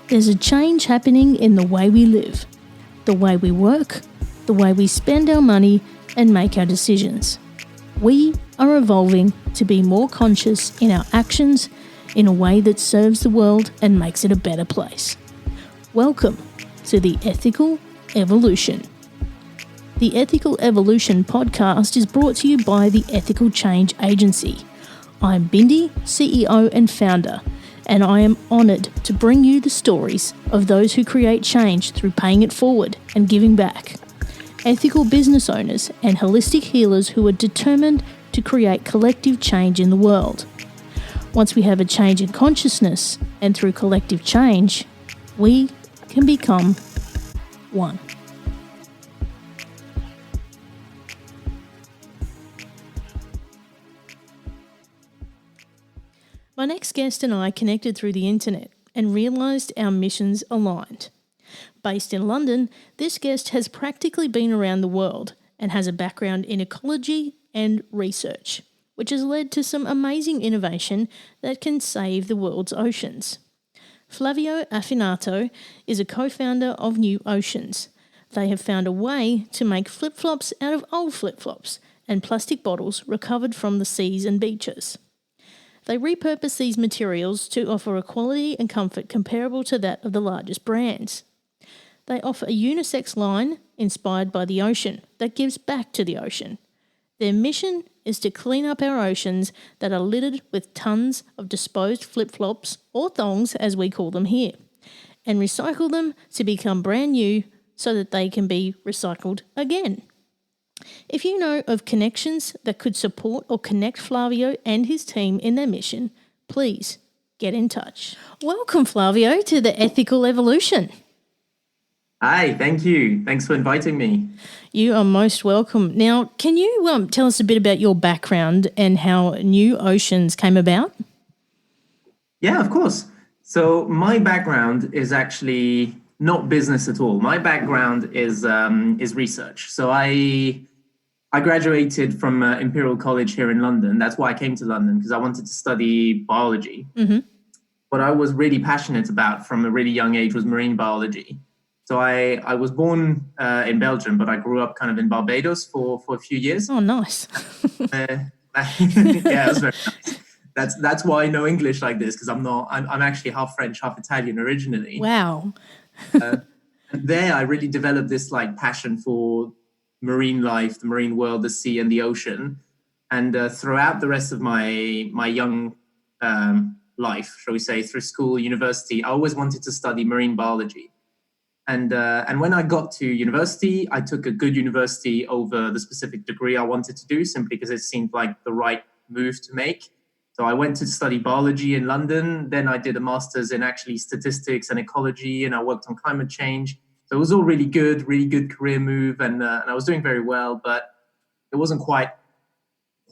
There's a change happening in the way we live, the way we work, the way we spend our money and make our decisions. We are evolving to be more conscious in our actions in a way that serves the world and makes it a better place. Welcome to the Ethical Evolution. The Ethical Evolution podcast is brought to you by the Ethical Change Agency. I'm Bindi, CEO and founder, and I am honoured to bring you the stories of those who create change through paying it forward and giving back. Ethical business owners and holistic healers who are determined to create collective change in the world. Once we have a change in consciousness, and through collective change, we can become one. My next guest and I connected through the internet and realised our missions aligned. Based in London, this guest has practically been around the world and has a background in ecology and research, which has led to some amazing innovation that can save the world's oceans. Flavio Affinato is a co-founder of NuOceans. They have found a way to make flip-flops out of old flip-flops and plastic bottles recovered from the seas and beaches. They repurpose these materials to offer a quality and comfort comparable to that of the largest brands. They offer a unisex line inspired by the ocean that gives back to the ocean. Their mission is to clean up our oceans that are littered with tons of disposed flip-flops, or thongs as we call them here, and recycle them to become brand new so that they can be recycled again. If you know of connections that could support or connect Flavio and his team in their mission, please get in touch. Welcome, Flavio, to the Ethical Evolution. Hi, thank you. Thanks for inviting me. You are most welcome. Now, can you tell us a bit about your background and how NuOceans came about? Yeah, of course. So my background is actually not business at all. My background is research. So I graduated from Imperial College here in London. That's why I came to London, because I wanted to study biology. Mm-hmm. What I was really passionate about from a really young age was marine biology. So I was born in Belgium, but I grew up kind of in Barbados for a few years. Oh, nice. Yeah, it was very nice. That's why I know English like this, because I'm actually half French, half Italian originally. Wow. And there I really developed this passion for marine life, the marine world, the sea and the ocean. And throughout the rest of my young life, shall we say, through school, university, I always wanted to study marine biology. And when I got to university, I took a good university over the specific degree I wanted to do, simply because it seemed like the right move to make. So I went to study biology in London. Then I did a master's in actually statistics and ecology, and I worked on climate change. So it was all really good career move, and I was doing very well, but it wasn't quite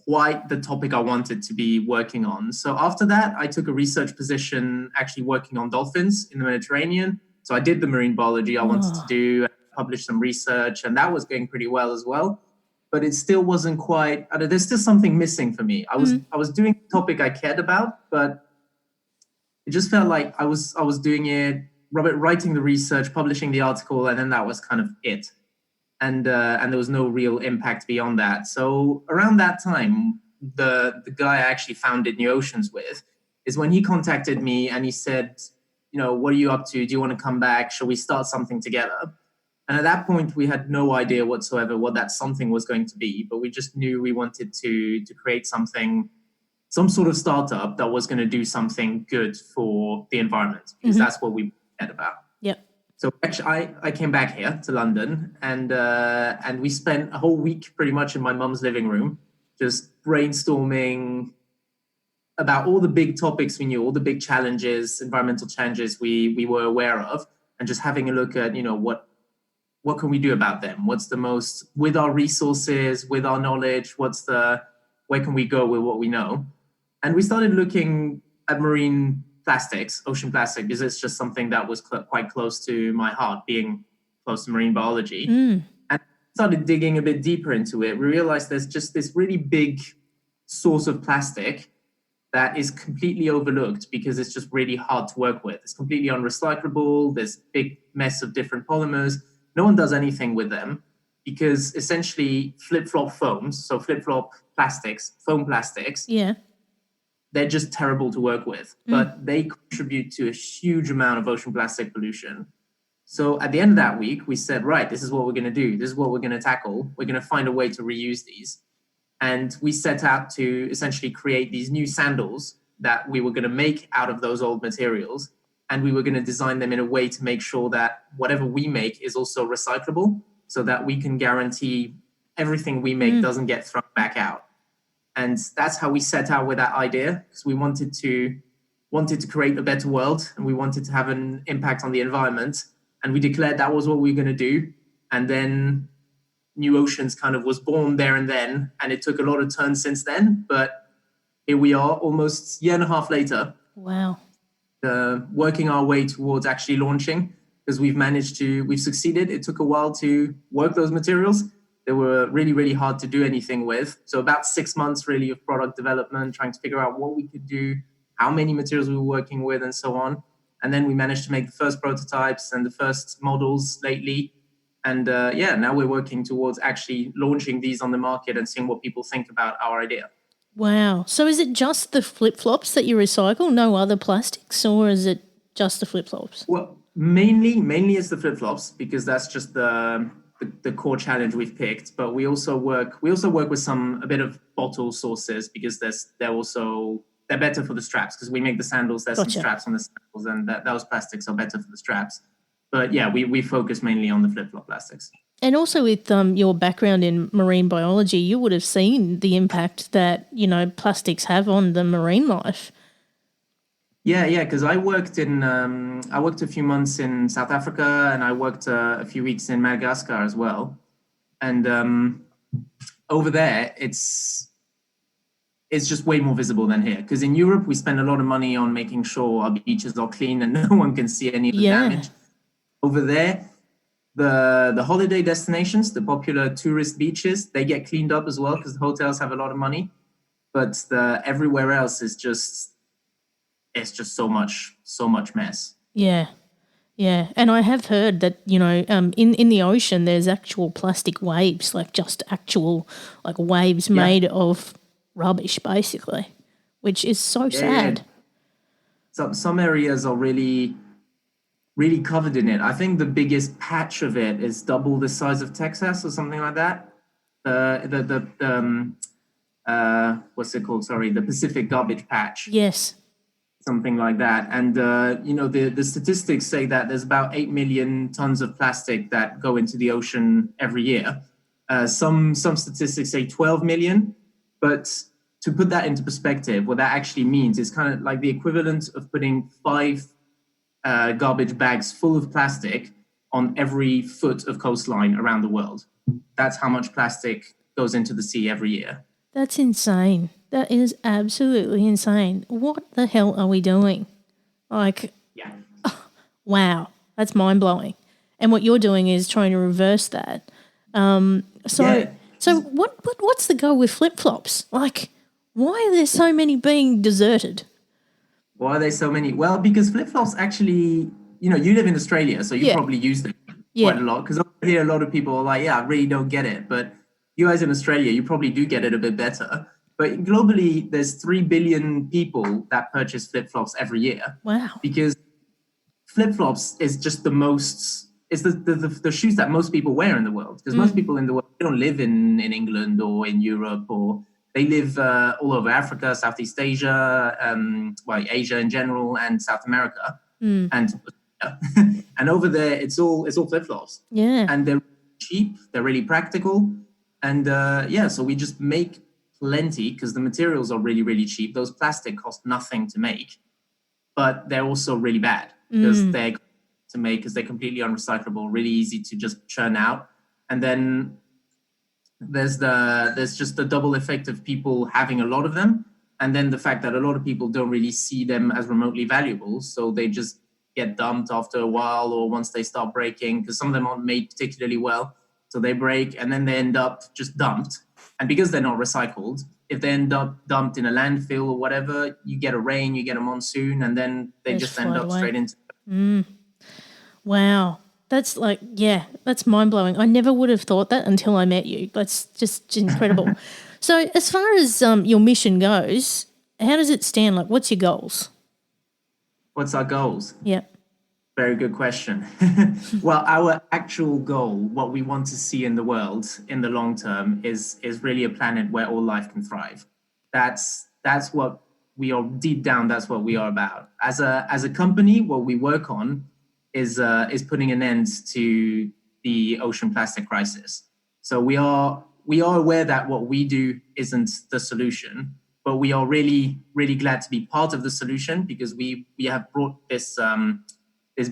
the topic I wanted to be working on. So after that, I took a research position actually working on dolphins in the Mediterranean. So I did the marine biology I wanted to do, published some research, and that was going pretty well as well. But it still wasn't quite, there's still something missing for me. I was doing the topic I cared about, but it just felt like I was doing it, writing the research, publishing the article, and then that was kind of it. And there was no real impact beyond that. So around that time, the guy I actually founded NuOceans with is when he contacted me and he said, what are you up to? Do you want to come back? Shall we start something together? And at that point, we had no idea whatsoever what that something was going to be, but we just knew we wanted to create something, some sort of startup that was going to do something good for the environment, because that's what we cared about. Yep. So actually, I came back here to London, and we spent a whole week pretty much in my mum's living room, just brainstorming about all the big topics we knew, all the big challenges, environmental challenges we were aware of, and just having a look at, what can we do about them? What's the most, with our resources, with our knowledge, where can we go with what we know? And we started looking at marine plastics, ocean plastic, because it's just something that was quite close to my heart, being close to marine biology. And started digging a bit deeper into it. We realized there's just this really big source of plastic that is completely overlooked because it's just really hard to work with. It's completely unrecyclable. There's a big mess of different polymers. No one does anything with them because essentially flip-flop foams, so flip-flop plastics, foam plastics, Yeah. they're just terrible to work with, but they contribute to a huge amount of ocean plastic pollution. So at the end of that week, we said, right, this is what we're going to do. This is what we're going to tackle. We're going to find a way to reuse these. And we set out to essentially create these new sandals that we were going to make out of those old materials. And we were going to design them in a way to make sure that whatever we make is also recyclable so that we can guarantee everything we make doesn't get thrown back out. And that's how we set out with that idea, because we wanted to create a better world and we wanted to have an impact on the environment. And we declared that was what we were going to do. And then NuOceans kind of was born there and then, and it took a lot of turns since then. But here we are almost a year and a half later. Wow. Working our way towards actually launching, because we've succeeded. It took a while to work those materials. They were really, really hard to do anything with. So about 6 months really of product development, trying to figure out what we could do, how many materials we were working with and so on. And then we managed to make the first prototypes and the first models lately. And now we're working towards actually launching these on the market and seeing what people think about our idea. Wow. So is it just the flip-flops that you recycle, no other plastics, or is it just the flip-flops? Well, mainly it's the flip-flops, because that's just the core challenge we've picked. But we also work with a bit of bottle sources, because they're better for the straps, because we make the sandals, there's some straps on the sandals, and those plastics are better for the straps. But yeah, we focus mainly on the flip-flop plastics. And also with your background in marine biology, you would have seen the impact that, plastics have on the marine life. Yeah, because I worked a few months in South Africa, and I worked a few weeks in Madagascar as well. And over there, it's just way more visible than here. Because in Europe, we spend a lot of money on making sure our beaches are clean and no one can see any of the damage. Over there, the holiday destinations, the popular tourist beaches, they get cleaned up as well because the hotels have a lot of money. But everywhere else is just so much mess. Yeah. And I have heard that, in the ocean, there's actual plastic waves, like just actual like waves made of rubbish, basically, which is so sad. Some areas are really, really covered in it. I think the biggest patch of it is double the size of Texas or something like that. What's it called? Sorry, the Pacific Garbage Patch. Yes. Something like that. And, the statistics say that there's about 8 million tons of plastic that go into the ocean every year. Some statistics say 12 million. But to put that into perspective, what that actually means is kind of like the equivalent of putting 5 garbage bags full of plastic on every foot of coastline around the world. That's how much plastic goes into the sea every year. That's insane. That is absolutely insane. What the hell are we doing? Wow, that's mind-blowing. And what you're doing is trying to reverse that. So what's the go with flip-flops? Like, why are there so many being deserted? Why are there so many? Well, because flip-flops actually, you live in Australia, so you probably use them quite a lot. Because over here, a lot of people are like, I really don't get it. But you guys in Australia, you probably do get it a bit better. But globally, there's 3 billion people that purchase flip-flops every year. Wow. Because flip-flops is just it's the shoes that most people wear in the world. Because most people in the world, they don't live in England or in Europe, or they live all over Africa, Southeast Asia, Asia in general, and South America. And over there, it's all flip-flops. Yeah. And they're cheap, they're really practical. And so we just make plenty because the materials are really, really cheap. Those plastic cost nothing to make, but they're also really bad because they're to make because they're completely unrecyclable, really easy to just churn out. And then there's just the double effect of people having a lot of them, and then the fact that a lot of people don't really see them as remotely valuable, so they just get dumped after a while or once they start breaking, because some of them aren't made particularly well, so they break and then they end up just dumped. And because they're not recycled, if they end up dumped in a landfill or whatever, you get a rain, you get a monsoon, and then they just end float up away. straight into. Wow. That's that's mind-blowing. I never would have thought that until I met you. That's just incredible. So as far as your mission goes, how does it stand? Like, what's your goals? What's our goals? Yeah. Very good question. Well, our actual goal, what we want to see in the world in the long term, is really a planet where all life can thrive. That's what we are deep down. That's what we are about. As a company, what we work on is putting an end to the ocean plastic crisis. So we are aware that what we do isn't the solution, but we are really, really glad to be part of the solution, because we have brought this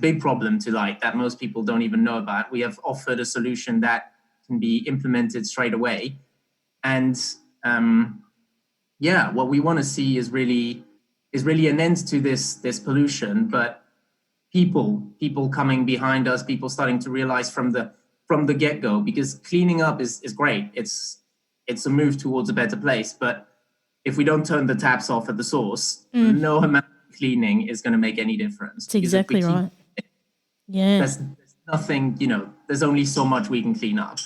big problem to light that most people don't even know about. We have offered a solution that can be implemented straight away. And what we want to see is really an end to this pollution, but people coming behind us, people starting to realize from the get-go, because cleaning up is great. It's a move towards a better place. But if we don't turn the taps off at the source, no amount of cleaning is going to make any difference. That's exactly right. There's nothing, there's only so much we can clean up.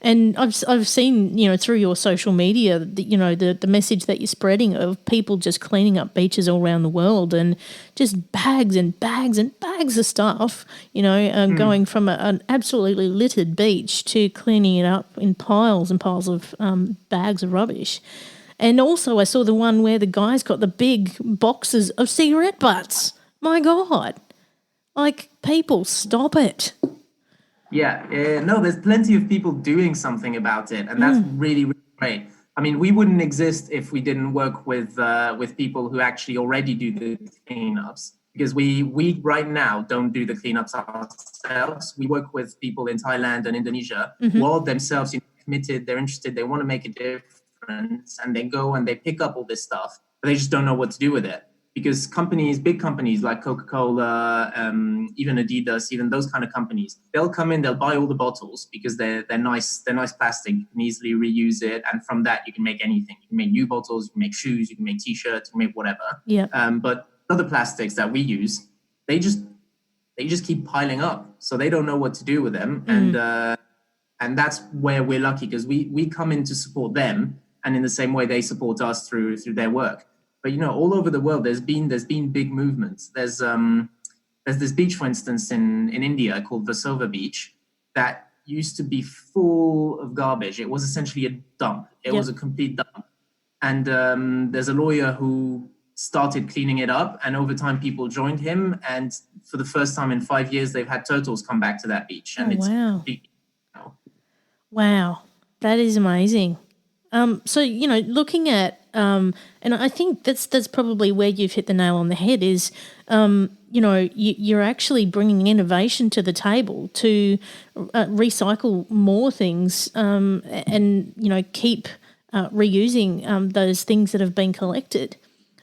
And I've seen, through your social media, the message that you're spreading of people just cleaning up beaches all around the world, and just bags and bags and bags of stuff, going from an absolutely littered beach to cleaning it up in piles and piles of bags of rubbish. And also I saw the one where the guy's got the big boxes of cigarette butts. My God. Like, people, stop it. Yeah, no, there's plenty of people doing something about it, and that's really, really great. I mean, we wouldn't exist if we didn't work with people who actually already do the cleanups, because we right now don't do the cleanups ourselves. We work with people in Thailand and Indonesia who are themselves committed, they're interested, they want to make a difference, and they go and they pick up all this stuff, but they just don't know what to do with it. Because big companies like Coca-Cola, even Adidas, even those kind of companies, they'll come in, they'll buy all the bottles because they're nice plastic. You can easily reuse it, and from that you can make anything. You can make new bottles, you can make shoes, you can make t-shirts, you can make whatever. Yeah. But other plastics that we use, they just keep piling up, so they don't know what to do with them. And that's where we're lucky, because we come in to support them, and in the same way they support us through their work. But all over the world, there's been big movements. There's this beach, for instance, in India called Versova Beach, that used to be full of garbage. It was essentially a dump. It was a complete dump. And there's a lawyer who started cleaning it up, and over time people joined him. And for the first time in 5 years, they've had turtles come back to that beach. And Wow, that is amazing. So, looking at, and I think that's probably where you've hit the nail on the head is, you're actually bringing innovation to the table to recycle more things and, keep reusing those things that have been collected.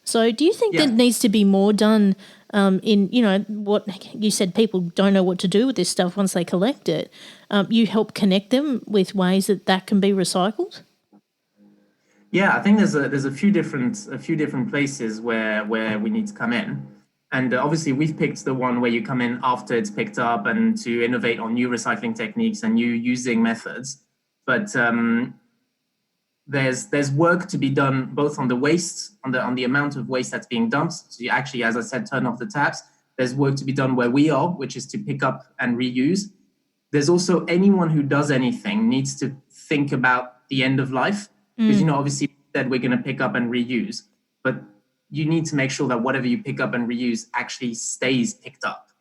So do you think that needs to be more done in, what you said, people don't know what to do with this stuff once they collect it. You help connect them with ways that can be recycled? Yeah, I think there's a few different places where we need to come in, and obviously we've picked the one where you come in after it's picked up and to innovate on new recycling techniques and new using methods. But there's work to be done both on the waste, on the amount of waste that's being dumped. So you actually, as I said, turn off the taps. There's work to be done where we are, which is to pick up and reuse. There's also anyone who does anything needs to think about the end of life. Because, obviously that we're going to pick up and reuse, but you need to make sure that whatever you pick up and reuse actually stays picked up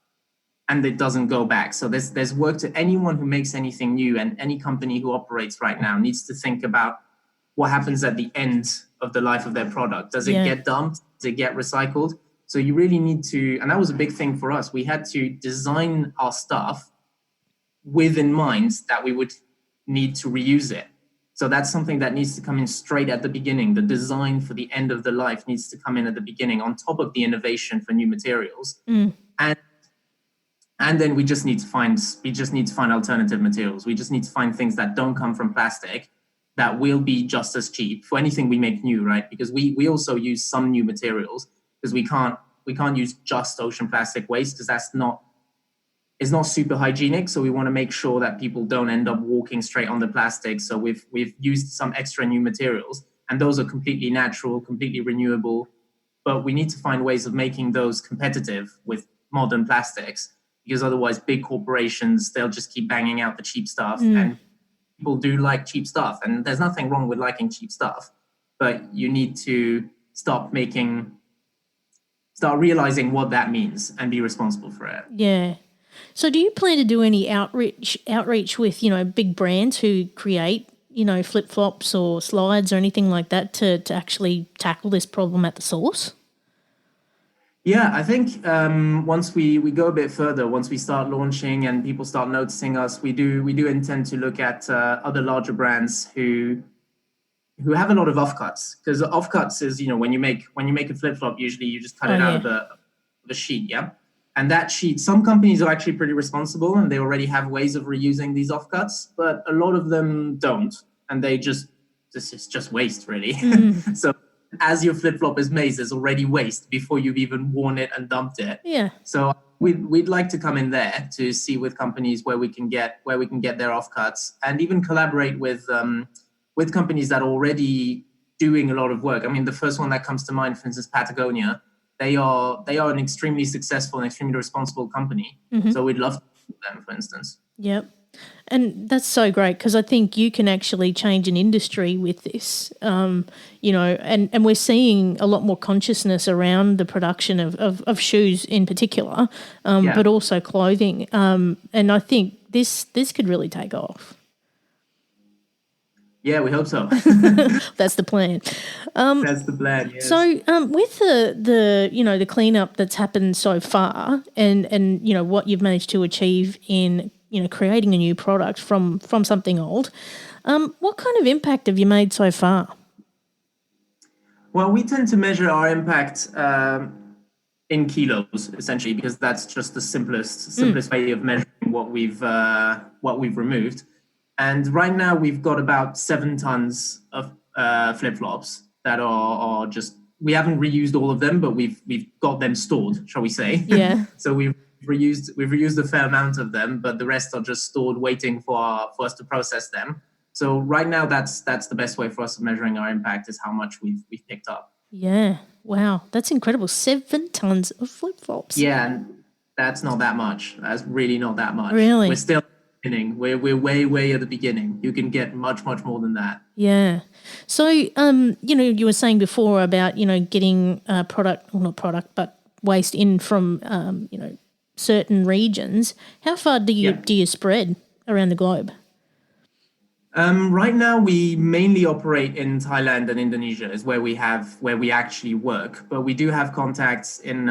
and it doesn't go back. So there's work to anyone who makes anything new, and any company who operates right now needs to think about what happens at the end of the life of their product. Does it get dumped? Does it get recycled? So you really need to, and that was a big thing for us. We had to design our stuff with in mind that we would need to reuse it. So that's something that needs to come in straight at the beginning. The design for the end of the life needs to come in at the beginning, on top of the innovation for new materials. And then we just need to find alternative materials. We just need to find things that don't come from plastic, that will be just as cheap for anything we make new, right? Because we also use some new materials, because we can't use just ocean plastic waste, because it's not super hygienic. So we want to make sure that people don't end up walking straight on the plastic. So we've used some extra new materials, and those are completely natural, completely renewable. But we need to find ways of making those competitive with modern plastics, because otherwise big corporations, they'll just keep banging out the cheap stuff. And people do like cheap stuff, and there's nothing wrong with liking cheap stuff, but you need to start realizing what that means and be responsible for it. Yeah. So do you plan to do any outreach with, big brands who create, flip-flops or slides or anything like that to actually tackle this problem at the source? Yeah, I think once we go a bit further, once we start launching and people start noticing us, we do intend to look at other larger brands who have a lot of offcuts. Because offcuts is, when you make a flip flop, usually you just cut it out of the sheet, yeah. And that sheet, some companies are actually pretty responsible and they already have ways of reusing these offcuts, but a lot of them don't, and this is just waste, really. So as your flip flop is made, there's already waste before you've even worn it and dumped it. Yeah. So we'd like to come in there to see with companies where we can get their offcuts, and even collaborate with companies that are already doing a lot of work. I mean, the first one that comes to mind, for instance, Patagonia. They are an extremely successful and extremely responsible company. So we'd love to do them, for instance. Yep. And that's so great, because I think you can actually change an industry with this, and we're seeing a lot more consciousness around the production of shoes in particular, but also clothing. And I think this could really take off. Yeah, we hope so. That's the plan. That's the plan. Yes. So, with the cleanup that's happened so far, and what you've managed to achieve in creating a new product from something old, what kind of impact have you made so far? Well, we tend to measure our impact in kilos, essentially, because that's just the simplest way of measuring what we've removed. And right now we've got about 7 tons of flip-flops that are just, we haven't reused all of them, but we've got them stored, shall we say. Yeah. So we've reused a fair amount of them, but the rest are just stored waiting for us to process them. So right now that's the best way for us of measuring our impact, is how much we've picked up. Yeah. Wow. That's incredible. 7 tons of flip-flops. Yeah, and that's not that much. That's really not that much. Really? We're still we're way at the beginning. You can get much more than that. Yeah. So you were saying before about getting waste in from certain regions. How far do you spread around the globe? Right now we mainly operate in Thailand and Indonesia, is where we actually work, but we do have contacts in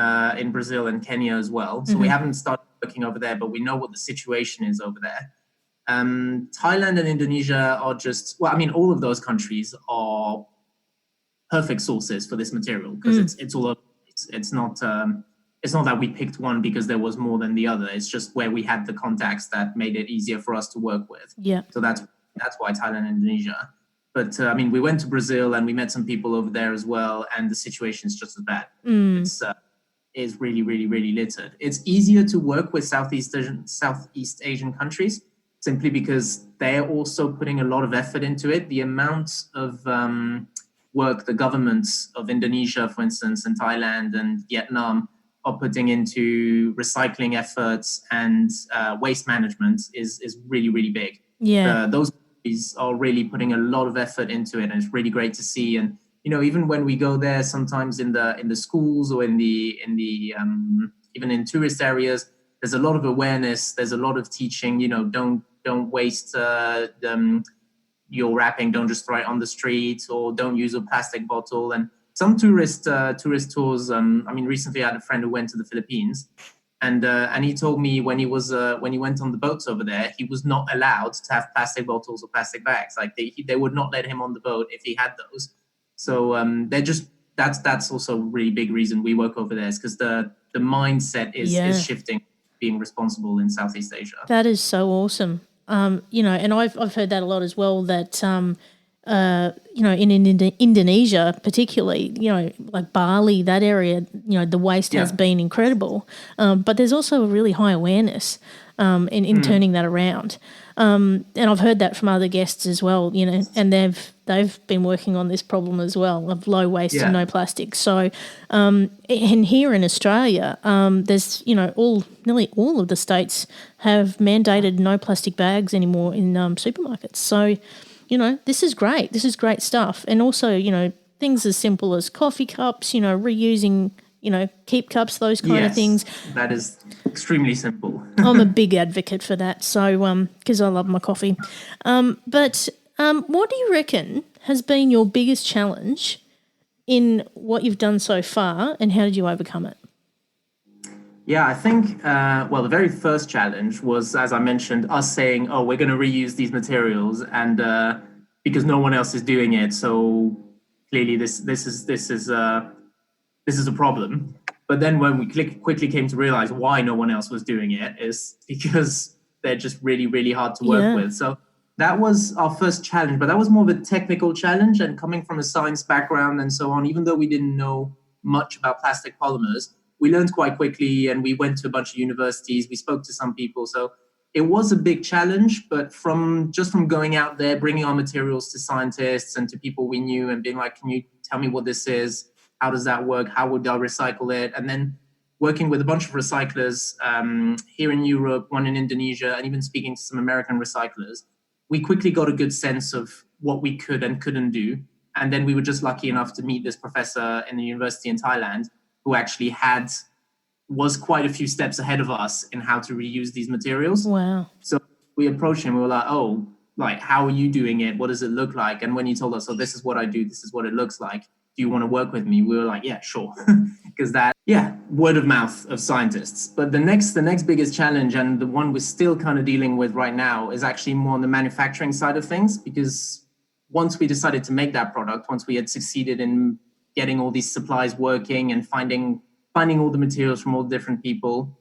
Brazil and Kenya as well. So we haven't started working over there, but we know what the situation is over there. Thailand and Indonesia are just, all of those countries are perfect sources for this material, because it's all over. It's not that we picked one because there was more than the other. It's just where we had the contacts that made it easier for us to work with. Yeah. So that's why Thailand and Indonesia. But we went to Brazil and we met some people over there as well, and the situation is just as bad. It's really littered. It's easier to work with Southeast Asian countries, simply because they're also putting a lot of effort into it. The amount of work the governments of Indonesia, for instance, and Thailand and Vietnam are putting into recycling efforts and waste management is really big. Yeah. Those countries are really putting a lot of effort into it, and it's really great to see. And even when we go there, sometimes in the schools or in the even in tourist areas, there's a lot of awareness. There's a lot of teaching. Don't waste your wrapping. Don't just throw it on the street, or don't use a plastic bottle. And some tourist tours. Recently I had a friend who went to the Philippines, and he told me when he went on the boats over there, he was not allowed to have plastic bottles or plastic bags. Like they would not let him on the boat if he had those. So that's also a really big reason we work over there, is because the mindset is shifting, being responsible in Southeast Asia. That is so awesome. And I've heard that a lot as well, that in Indonesia particularly, like Bali, that area, the waste has been incredible. But there's also a really high awareness in turning that around. And I've heard that from other guests as well, and they've been working on this problem as well of low waste and no plastic. So, and here in Australia, there's, nearly all of the states have mandated no plastic bags anymore in supermarkets. So, this is great. This is great stuff. And also, things as simple as coffee cups, reusing, keep cups, those kind of things. That is extremely simple. I'm a big advocate for that. So, because I love my coffee. But what do you reckon has been your biggest challenge in what you've done so far, and how did you overcome it? Yeah, I think, the very first challenge was, as I mentioned, us saying, oh, we're going to reuse these materials, and because no one else is doing it. So clearly this is a problem. But then when we quickly came to realize why no one else was doing it is because they're just really, really hard to work with. So that was our first challenge, but that was more of a technical challenge. And coming from a science background and so on, even though we didn't know much about plastic polymers, we learned quite quickly, and we went to a bunch of universities. We spoke to some people. So it was a big challenge, but from going out there, bringing our materials to scientists and to people we knew and being like, can you tell me what this is? How does that work? How would I recycle it? And then working with a bunch of recyclers here in Europe, one in Indonesia, and even speaking to some American recyclers, we quickly got a good sense of what we could and couldn't do. And then we were just lucky enough to meet this professor in the university in Thailand who actually was quite a few steps ahead of us in how to reuse these materials. Wow. So we approached him, we were like, oh, like, how are you doing it? What does it look like? And when he told us, oh, this is what I do, this is what it looks like, do you want to work with me? We were like, yeah, sure. Because word of mouth of scientists. But the next biggest challenge, and the one we're still kind of dealing with right now, is actually more on the manufacturing side of things. Because once we decided to make that product, once we had succeeded in getting all these supplies working and finding all the materials from all different people,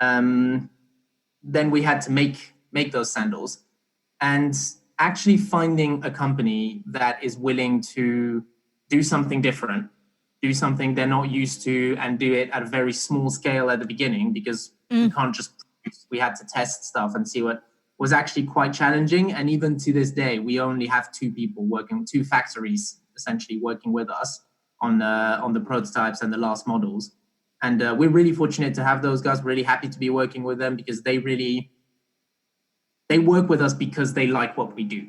then we had to make those sandals. And actually finding a company that is willing to do something different, do something they're not used to, and do it at a very small scale at the beginning, because we can't just produce. We had to test stuff and see what was actually quite challenging. And even to this day, we only have two factories essentially working with us on the prototypes and the last models. And we're really fortunate to have those guys. We're really happy to be working with them, because they work with us because they like what we do.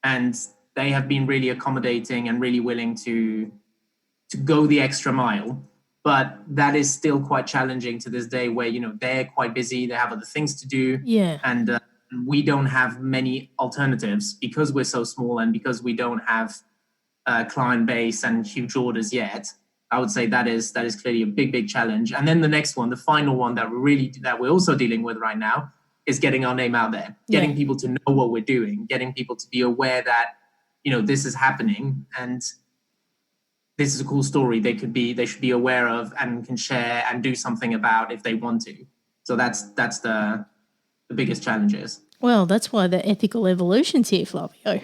And they have been really accommodating and really willing to go the extra mile. But that is still quite challenging to this day, where, they're quite busy. They have other things to do. Yeah. And we don't have many alternatives because we're so small, and because we don't have a client base and huge orders yet. I would say that is clearly a big, big challenge. And then the next one, the final one that we're also dealing with right now, is getting our name out there, getting people to know what we're doing, getting people to be aware that, this is happening and this is a cool story they should be aware of and can share and do something about if they want to. So that's the biggest challenges. Well, that's why the ethical evolution's here, Flavio.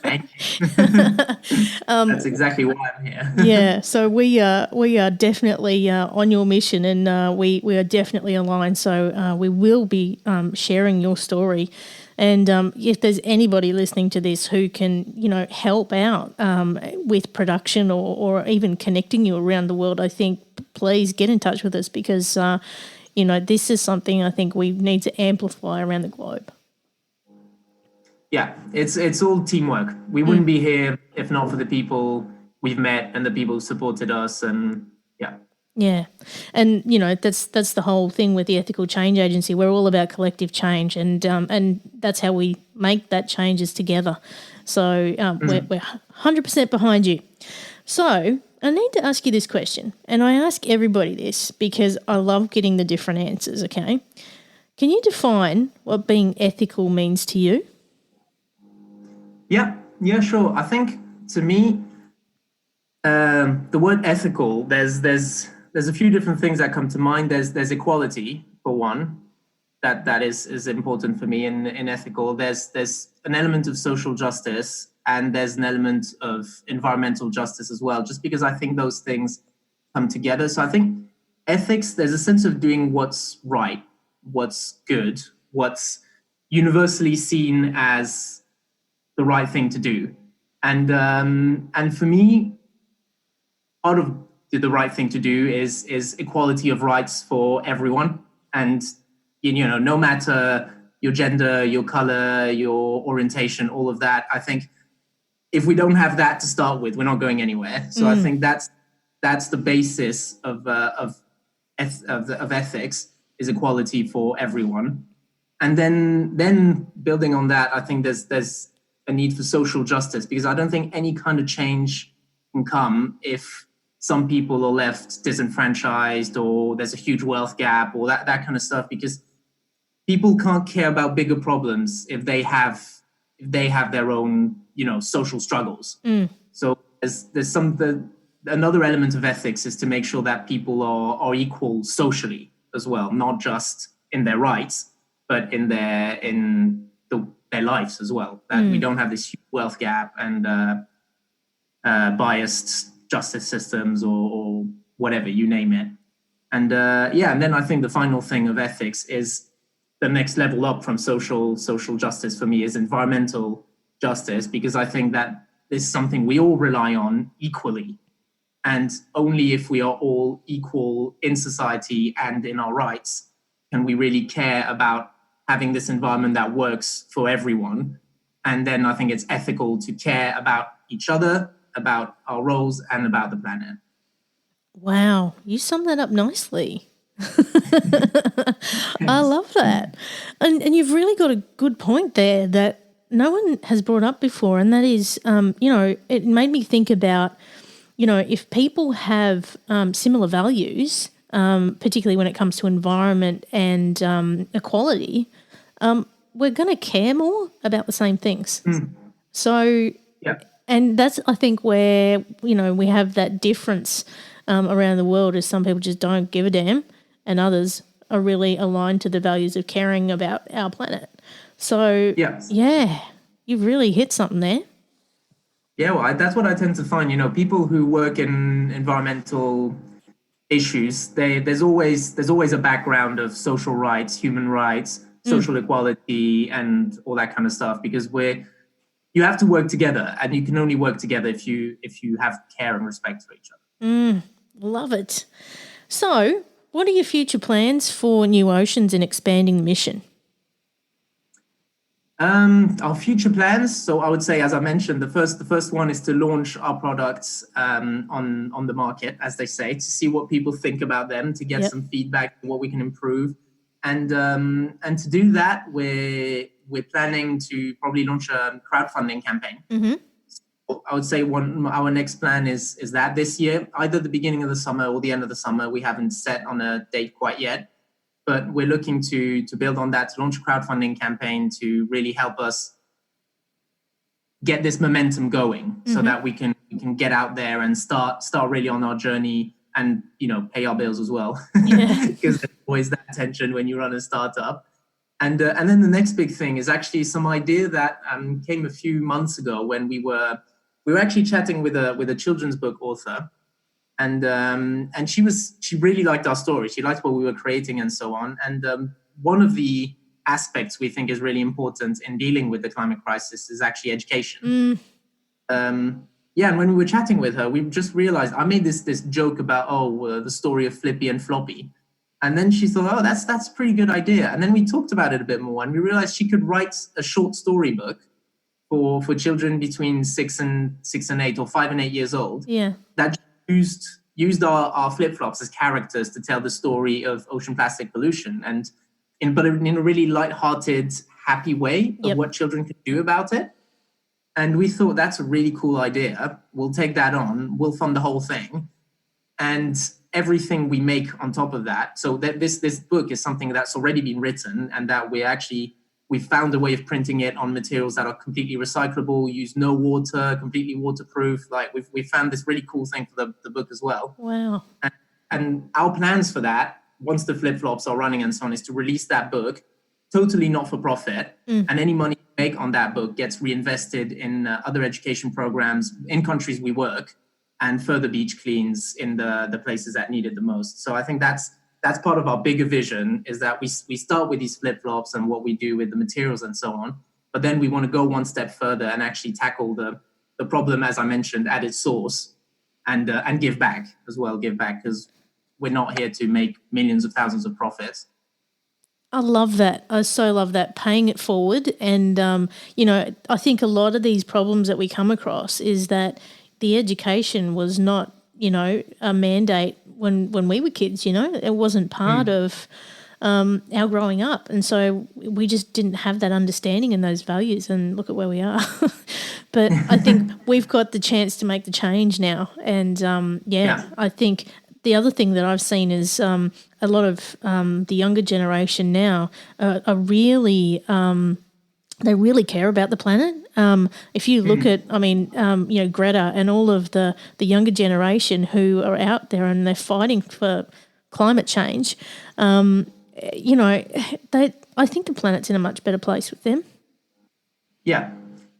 Thank you. That's exactly why I'm here. Yeah, so we are definitely on your mission, and we are definitely aligned. So we will be sharing your story. And if there's anybody listening to this who can, help out with production or even connecting you around the world, I think please get in touch with us, because this is something I think we need to amplify around the globe. Yeah, it's all teamwork. We wouldn't be here if not for the people we've met and the people who supported us, and yeah. Yeah, and that's the whole thing with the Ethical Change Agency. We're all about collective change, and that's how we make that change is together. So we're 100% behind you. So I need to ask you this question, and I ask everybody this because I love getting the different answers. Okay, can you define what being ethical means to you? Yeah, sure. I think to me, the word ethical, there's a few different things that come to mind. There's equality, for one, that is important for me in ethical. There's an element of social justice, and there's an element of environmental justice as well, just because I think those things come together. So I think ethics, there's a sense of doing what's right, what's good, what's universally seen as the right thing to do. And for me, part of the right thing to do is equality of rights for everyone. And, no matter your gender, your color, your orientation, all of that, I think if we don't have that to start with, we're not going anywhere. So I think that's the basis of ethics, is equality for everyone. And then building on that, I think there's a need for social justice, because I don't think any kind of change can come if some people are left disenfranchised, or there's a huge wealth gap, or that kind of stuff, because people can't care about bigger problems if they have their own, social struggles. So there's another element of ethics is to make sure that people are equal socially as well, not just in their rights, but in their lives as well. That we don't have this huge wealth gap and biased justice systems or whatever, you name it. And and then I think the final thing of ethics is the next level up from social justice for me is environmental justice, because I think that this is something we all rely on equally. And only if we are all equal in society and in our rights can we really care about having this environment that works for everyone. And then I think it's ethical to care about each other, about our roles, and about the planet. Wow, you summed that up nicely. I love that. And you've really got a good point there that no one has brought up before, and that is, it made me think about, if people have similar values, particularly when it comes to environment and equality, we're going to care more about the same things. So, and that's, I think, where, we have that difference around the world, is some people just don't give a damn, and others are really aligned to the values of caring about our planet. So, yeah, you've really hit something there. Yeah, well, that's what I tend to find. People who work in environmental issues, there's always a background of social rights, human rights, social equality, and all that kind of stuff. Because you have to work together, and you can only work together if you have care and respect for each other. Love it. So, what are your future plans for NuOceans and expanding the mission? Our future plans. So I would say, as I mentioned, the first one is to launch our products on the market, as they say, to see what people think about them, to get some feedback, what we can improve, and to do that, we're planning to probably launch a crowdfunding campaign. So I would say our next plan is that this year, either the beginning of the summer or the end of the summer. We haven't set on a date quite yet. But we're looking to build on that, to launch a crowdfunding campaign to really help us get this momentum going, so that we can get out there and start really on our journey, and pay our bills as well, because there's always that tension when you run a startup. And then the next big thing is actually some idea that came a few months ago when we were actually chatting with a children's book author. And she really liked our story. She liked what we were creating and so on. And one of the aspects we think is really important in dealing with the climate crisis is actually education. And when we were chatting with her, we just realized, I made this joke about the story of Flippy and Floppy, and then she thought, that's a pretty good idea. And then we talked about it a bit more, and we realized she could write a short story book for children between 6 and 8, or 5 and 8 years old. That used our flip-flops as characters to tell the story of ocean plastic pollution, but in a really light-hearted, happy way of what children can do about it. And we thought, that's a really cool idea. We'll take that on. We'll fund the whole thing, and everything we make on top of that. So that this book is something that's already been written, and that we found a way of printing it on materials that are completely recyclable, use no water, completely waterproof. Like we found this really cool thing for the book as well. Wow. And our plans for that, once the flip-flops are running and so on, is to release that book totally not for profit, and any money you make on that book gets reinvested in other education programs in countries we work, and further beach cleans in the places that need it the most. So I think that's part of our bigger vision, is that we start with these flip-flops and what we do with the materials and so on, but then we want to go one step further and actually tackle the problem, as I mentioned, at its source, and give back as well, because we're not here to make millions of thousands of profits. I love that. I so love that, paying it forward. And, I think a lot of these problems that we come across is that the education was not, a mandate when we were kids, it wasn't part of our growing up. And so we just didn't have that understanding and those values, and look at where we are. But I think we've got the chance to make the change now. And, I think the other thing that I've seen is a lot of the younger generation now are really they really care about the planet. If you look at, Greta and all of the younger generation who are out there and they're fighting for climate change, I think the planet's in a much better place with them. Yeah.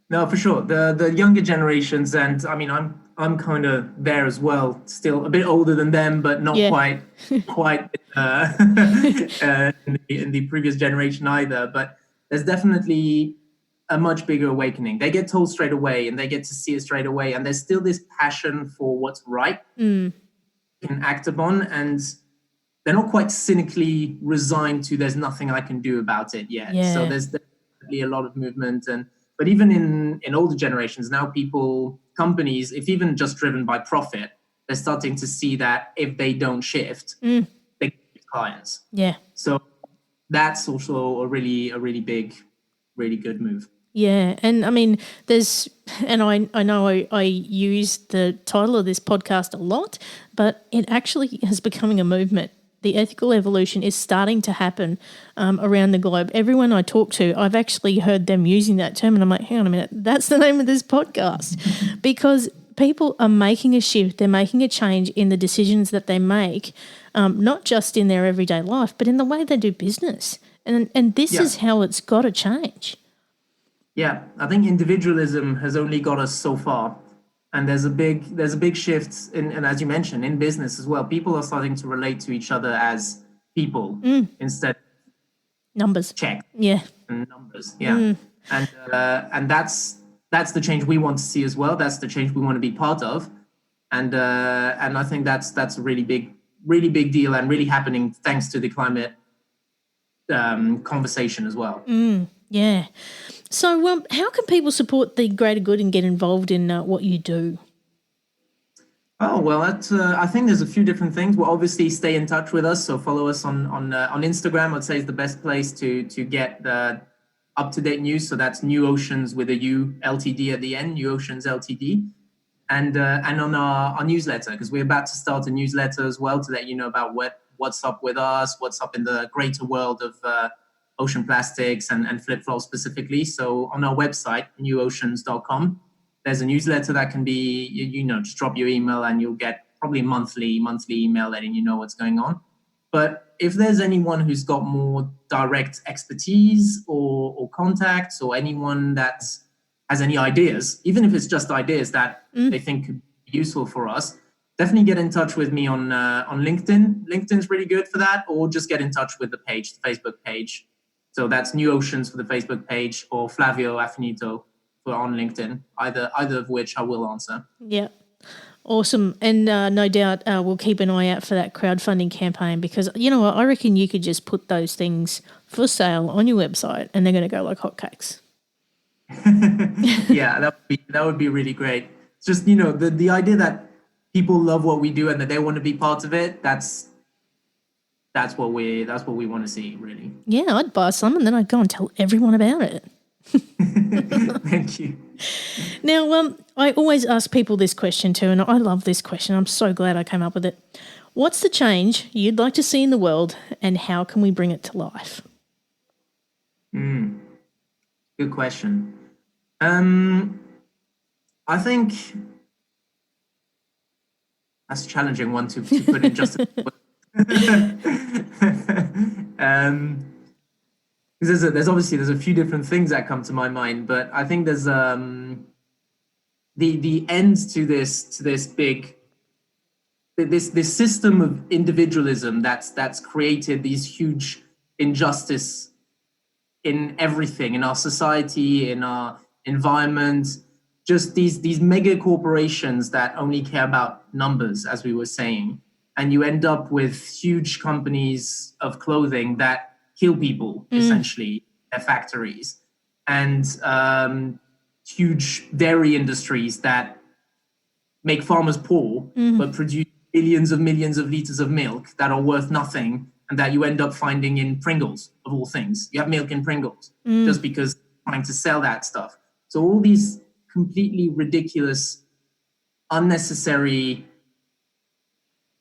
No, for sure. The younger generations, and I mean, I'm kind of there as well. Still a bit older than them, but not quite in the previous generation either. But there's definitely a much bigger awakening. They get told straight away, and they get to see it straight away. And there's still this passion for what's right, can act upon, and they're not quite cynically resigned to there's nothing I can do about it yet. Yeah. So there's definitely a lot of movement. But even in older generations now, companies, if even just driven by profit, they're starting to see that if they don't shift, they get clients. Yeah. So that's also a really big, really good move. Yeah, and I mean, I know I use the title of this podcast a lot, but it actually is becoming a movement. The ethical evolution is starting to happen around the globe. Everyone I talk to, I've actually heard them using that term, and I'm like, hang on a minute, that's the name of this podcast. Because people are making a shift, they're making a change in the decisions that they make, not just in their everyday life, but in the way they do business. And this is how it's got to change. Yeah, I think individualism has only got us so far. And there's a big shift and as you mentioned, in business as well. People are starting to relate to each other as people instead of numbers. Check. Yeah. And numbers. Yeah. And that's the change we want to see as well. That's the change we want to be part of. And I think that's a really big deal, and really happening thanks to the climate conversation as well. Yeah. So how can people support the greater good and get involved in what you do? Oh, well, I think there's a few different things. Well, obviously, stay in touch with us. So follow us on Instagram. I'd say is the best place to get the up-to-date news. So that's NuOceans with a U Ltd at the end, NuOceans Ltd. And on our newsletter, because we're about to start a newsletter as well to let you know about what's up with us, what's up in the greater world of ocean plastics and flip-flops specifically. So on our website, nuoceans.com, there's a newsletter that can be, just drop your email and you'll get probably monthly email letting you know what's going on. But if there's anyone who's got more direct expertise or contacts, or anyone that has any ideas, even if it's just ideas that they think could be useful for us, definitely get in touch with me on LinkedIn. LinkedIn's really good for that, or just get in touch with the Facebook page. So that's NuOceans for the Facebook page, or Flavio Affinato for on LinkedIn, either of which I will answer. Yeah. Awesome. And no doubt we'll keep an eye out for that crowdfunding campaign, because, I reckon you could just put those things for sale on your website and they're going to go like hotcakes. Yeah, that would be really great. It's just, the idea that people love what we do and that they want to be part of it, that's what we want to see, really. Yeah, I'd buy some and then I'd go and tell everyone about it. Thank you. Now, I always ask people this question too, and I love this question. I'm so glad I came up with it. What's the change you'd like to see in the world, and how can we bring it to life? Good question. I think that's a challenging one to put in just a There's obviously a few different things that come to my mind, but I think there's the end to this big this system of individualism that's created these huge injustice in everything, in our society, in our environment, just these mega corporations that only care about numbers, as we were saying. And you end up with huge companies of clothing that kill people, essentially, their factories, and huge dairy industries that make farmers poor, but produce millions of liters of milk that are worth nothing, and that you end up finding in Pringles, of all things. You have milk in Pringles just because they're trying to sell that stuff. So all these completely ridiculous, unnecessary,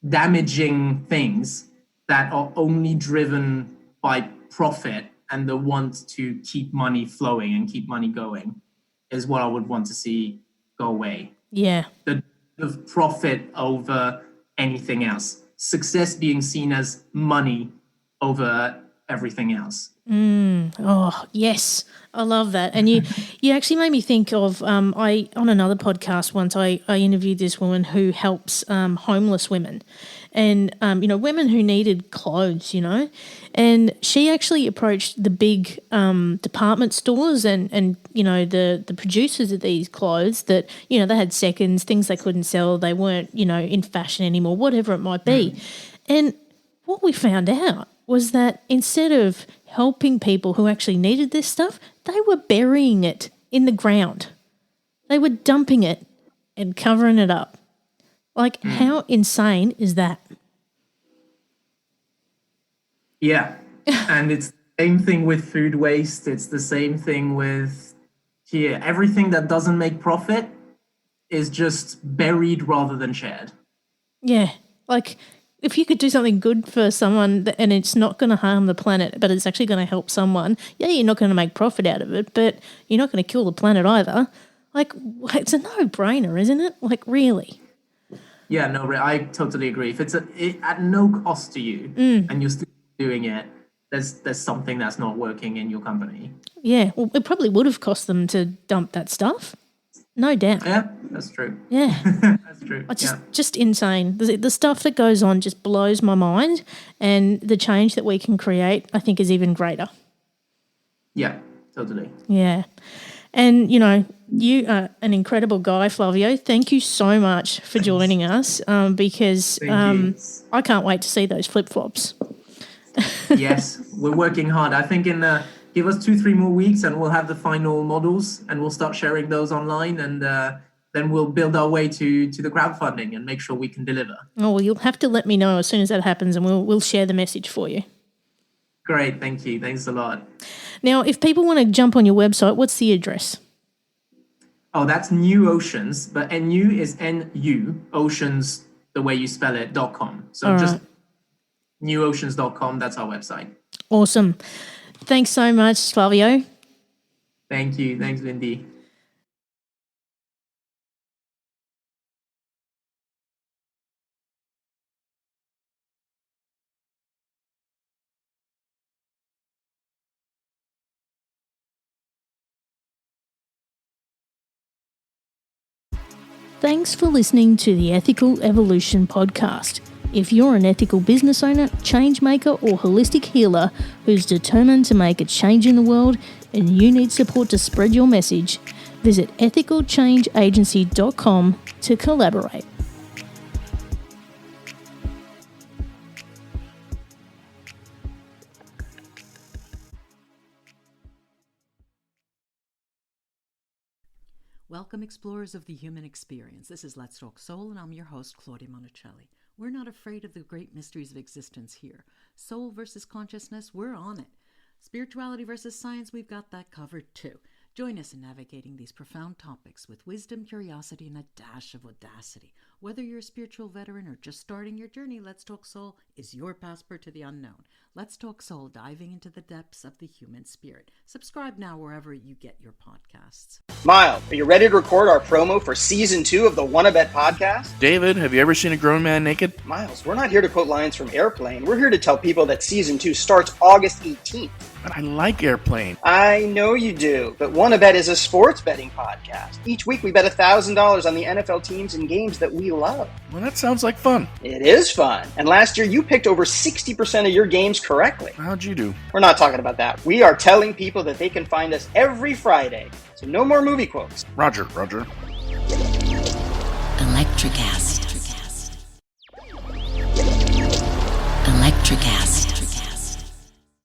damaging things that are only driven by profit and the want to keep money flowing and keep money going is what I would want to see go away. Yeah. The of profit over anything else. Success being seen as money over everything else. Oh, yes. I love that. And you actually made me think of, I on another podcast once, I interviewed this woman who helps homeless women and, women who needed clothes, and she actually approached the big department stores and the producers of these clothes that, they had seconds, things they couldn't sell, they weren't, in fashion anymore, whatever it might be. And what we found out was that instead of helping people who actually needed this stuff, they were burying it in the ground. They were dumping it and covering it up. Like, how insane is that? Yeah. And it's the same thing with food waste. It's the same thing with here. Everything that doesn't make profit is just buried rather than shared. Yeah. Like, if you could do something good for someone and it's not going to harm the planet, but it's actually going to help someone, you're not going to make profit out of it, but you're not going to kill the planet either. Like, it's a no-brainer, isn't it? Like, really? Yeah, no, I totally agree. If it's at no cost to you and you're still doing it, there's something that's not working in your company. Yeah, well, it probably would have cost them to dump that stuff. No doubt. Yeah, that's true. Yeah. That's true. It's just insane. The stuff that goes on just blows my mind, and the change that we can create, I think, is even greater. Yeah, totally. Yeah. And, you are an incredible guy, Flavio. Thank you so much for joining us because I can't wait to see those flip-flops. Yes, we're working hard. I think give us 2-3 more weeks and we'll have the final models and we'll start sharing those online, and then we'll build our way to the crowdfunding and make sure we can deliver. Oh, well, you'll have to let me know as soon as that happens, and we'll share the message for you. Great, thank you. Thanks a lot. Now, if people want to jump on your website, what's the address? Oh, that's NuOceans, but NU is NU, oceans, the way you spell it, .com. So all just right. NuOceans.com, that's our website. Awesome. Thanks so much, Flavio. Thank you. Thanks, Lindy. Thanks for listening to the Ethical Evolution podcast. If you're an ethical business owner, change maker, or holistic healer who's determined to make a change in the world and you need support to spread your message, visit ethicalchangeagency.com to collaborate. Welcome, explorers of the human experience. This is Let's Talk Soul, and I'm your host, Claudia Monticelli. We're not afraid of the great mysteries of existence here. Soul versus consciousness, we're on it. Spirituality versus science, we've got that covered too. Join us in navigating these profound topics with wisdom, curiosity, and a dash of audacity. Whether you're a spiritual veteran or just starting your journey, Let's Talk Soul is your passport to the unknown. Let's Talk Soul, diving into the depths of the human spirit. Subscribe now wherever you get your podcasts. Miles, are you ready to record our promo for Season 2 of the Wanna Bet podcast? David, have you ever seen a grown man naked? Miles, we're not here to quote lines from Airplane. We're here to tell people that Season 2 starts August 18th. But I like airplane. I know you do, but WannaBet is a sports betting podcast. Each week we bet $1,000 on the NFL teams and games that we love. Well, that sounds like fun. It is fun. And last year you picked over 60% of your games correctly. How'd you do? We're not talking about that. We are telling people that they can find us every Friday. So no more movie quotes. Roger. Electricast. Electricast.